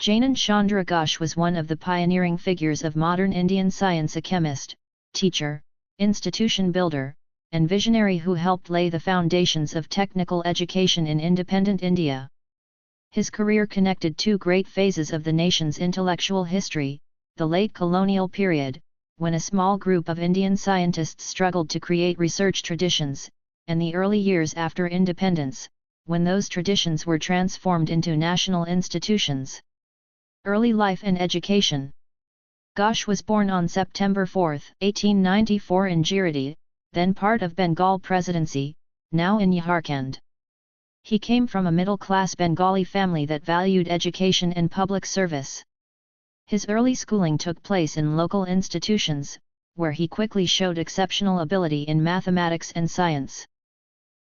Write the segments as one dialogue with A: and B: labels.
A: Jnan Chandra Ghosh was one of the pioneering figures of modern Indian science, a chemist, teacher, institution builder, and visionary who helped lay the foundations of technical education in independent India. His career connected two great phases of the nation's intellectual history: the late colonial period, when a small group of Indian scientists struggled to create research traditions, and the early years after independence, when those traditions were transformed into national institutions. Early life and education. Ghosh was born on September 4, 1894 in Giridih, then part of Bengal Presidency, now in Jharkhand. He came from a middle-class Bengali family that valued education and public service. His early schooling took place in local institutions, where he quickly showed exceptional ability in mathematics and science.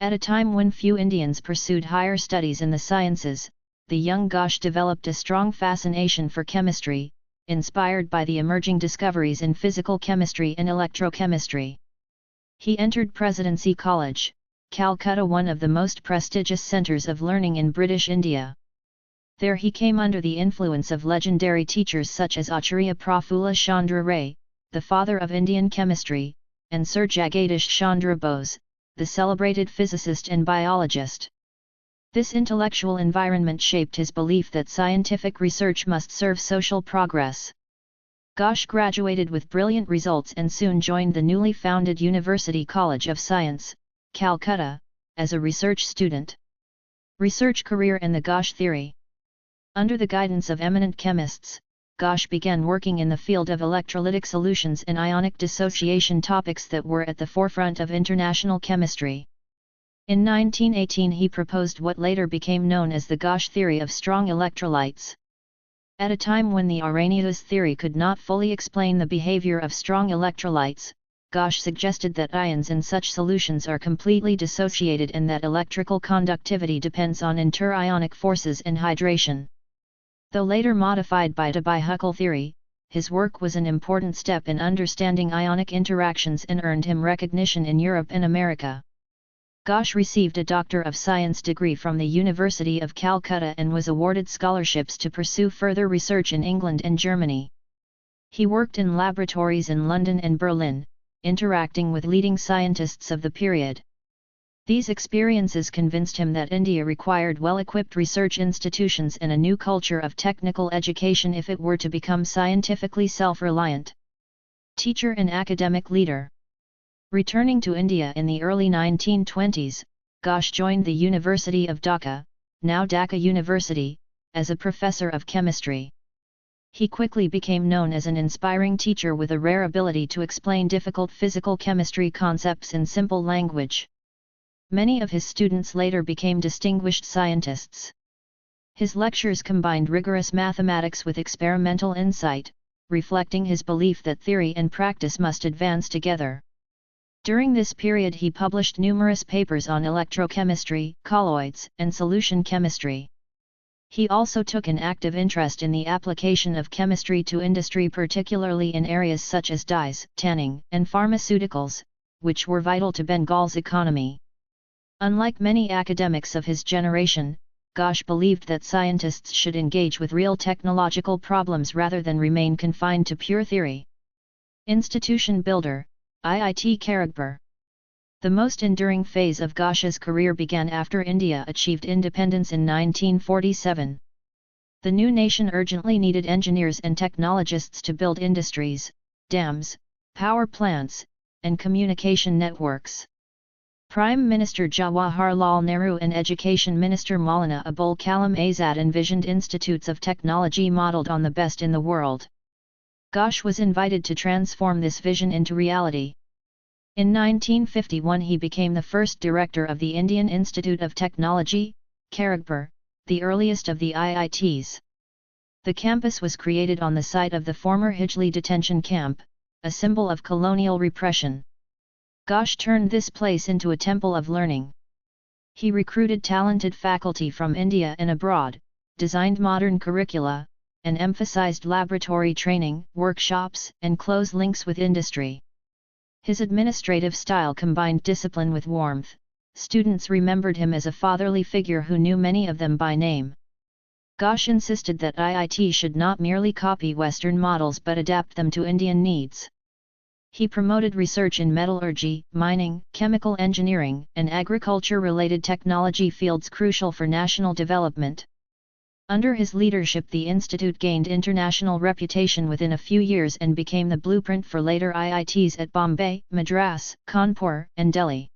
A: At a time when few Indians pursued higher studies in the sciences, the young Ghosh developed a strong fascination for chemistry, inspired by the emerging discoveries in physical chemistry and electrochemistry. He entered Presidency College, Calcutta, one of the most prestigious centres of learning in British India. There he came under the influence of legendary teachers such as Acharya Prafulla Chandra Ray, the father of Indian chemistry, and Sir Jagadish Chandra Bose, the celebrated physicist and biologist. This intellectual environment shaped his belief that scientific research must serve social progress. Ghosh graduated with brilliant results and soon joined the newly founded University College of Science, Calcutta, as a research student. Research career and the Ghosh theory. Under the guidance of eminent chemists, Ghosh began working in the field of electrolytic solutions and ionic dissociation, topics that were at the forefront of international chemistry. In 1918 he proposed what later became known as the Ghosh theory of strong electrolytes. At a time when the Arrhenius theory could not fully explain the behavior of strong electrolytes, Ghosh suggested that ions in such solutions are completely dissociated and that electrical conductivity depends on inter-ionic forces and hydration. Though later modified by Debye-Huckel theory, his work was an important step in understanding ionic interactions and earned him recognition in Europe and America. Ghosh received a Doctor of Science degree from the University of Calcutta and was awarded scholarships to pursue further research in England and Germany. He worked in laboratories in London and Berlin, interacting with leading scientists of the period. These experiences convinced him that India required well-equipped research institutions and a new culture of technical education if it were to become scientifically self-reliant. Teacher and academic leader. Returning to India in the early 1920s, Ghosh joined the University of Dhaka, now Dhaka University, as a professor of chemistry. He quickly became known as an inspiring teacher with a rare ability to explain difficult physical chemistry concepts in simple language. Many of his students later became distinguished scientists. His lectures combined rigorous mathematics with experimental insight, reflecting his belief that theory and practice must advance together. During this period he published numerous papers on electrochemistry, colloids, and solution chemistry. He also took an active interest in the application of chemistry to industry, particularly in areas such as dyes, tanning, and pharmaceuticals, which were vital to Bengal's economy. Unlike many academics of his generation, Ghosh believed that scientists should engage with real technological problems rather than remain confined to pure theory. Institution builder, IIT Kharagpur. The most enduring phase of Ghosh's career began after India achieved independence in 1947. The new nation urgently needed engineers and technologists to build industries, dams, power plants, and communication networks. Prime Minister Jawaharlal Nehru and Education Minister Maulana Abul Kalam Azad envisioned institutes of technology modelled on the best in the world. Ghosh was invited to transform this vision into reality. In 1951 he became the first director of the Indian Institute of Technology, Kharagpur, the earliest of the IITs. The campus was created on the site of the former Hijli detention camp, a symbol of colonial repression. Ghosh turned this place into a temple of learning. He recruited talented faculty from India and abroad, designed modern curricula, and emphasized laboratory training, workshops, and close links with industry. His administrative style combined discipline with warmth. Students remembered him as a fatherly figure who knew many of them by name. Ghosh insisted that IIT should not merely copy Western models but adapt them to Indian needs. He promoted research in metallurgy, mining, chemical engineering, and agriculture-related technology fields crucial for national development. Under his leadership, the institute gained international reputation within a few years and became the blueprint for later IITs at Bombay, Madras, Kanpur, and Delhi.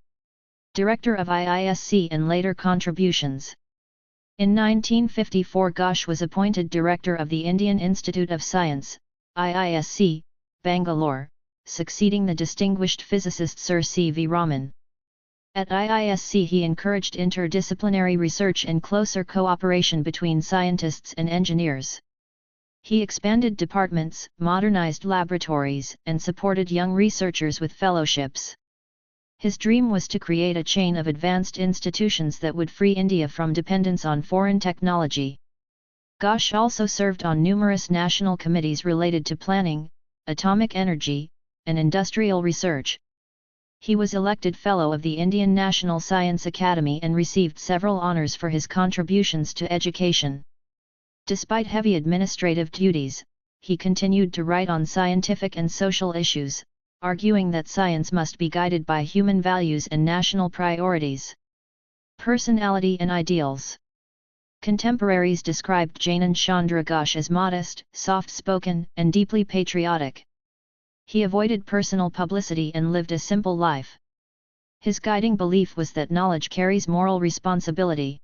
A: Director of IISc and later contributions. In 1954, Ghosh was appointed director of the Indian Institute of Science, IISc, Bangalore, succeeding the distinguished physicist Sir C. V. Raman. At IISc he encouraged interdisciplinary research and closer cooperation between scientists and engineers. He expanded departments, modernized laboratories, and supported young researchers with fellowships. His dream was to create a chain of advanced institutions that would free India from dependence on foreign technology. Ghosh also served on numerous national committees related to planning, atomic energy, and industrial research. He was elected Fellow of the Indian National Science Academy and received several honours for his contributions to education. Despite heavy administrative duties, he continued to write on scientific and social issues, arguing that science must be guided by human values and national priorities. Personality and ideals. Contemporaries described Jnan Chandra Ghosh as modest, soft-spoken, and deeply patriotic. He avoided personal publicity and lived a simple life. His guiding belief was that knowledge carries moral responsibility.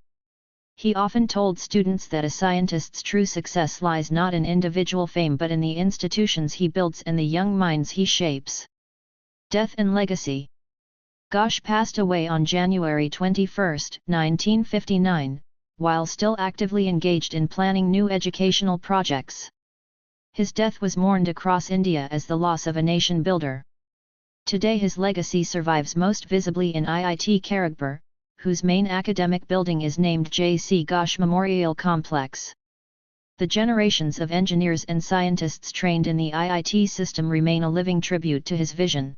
A: He often told students that a scientist's true success lies not in individual fame but in the institutions he builds and the young minds he shapes. Death and legacy. Ghosh passed away on January 21, 1959, while still actively engaged in planning new educational projects. His death was mourned across India as the loss of a nation builder. Today his legacy survives most visibly in IIT Kharagpur, whose main academic building is named J. C. Ghosh Memorial Complex. The generations of engineers and scientists trained in the IIT system remain a living tribute to his vision.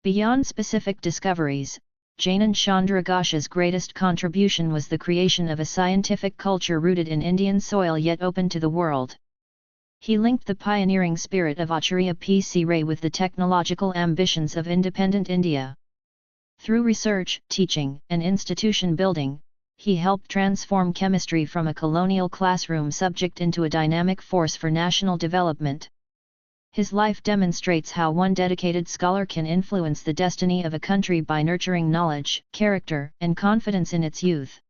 A: Beyond specific discoveries, Jnan Chandra Ghosh's greatest contribution was the creation of a scientific culture rooted in Indian soil yet open to the world. He linked the pioneering spirit of Acharya P. C. Ray with the technological ambitions of independent India. Through research, teaching, and institution building, he helped transform chemistry from a colonial classroom subject into a dynamic force for national development. His life demonstrates how one dedicated scholar can influence the destiny of a country by nurturing knowledge, character, and confidence in its youth.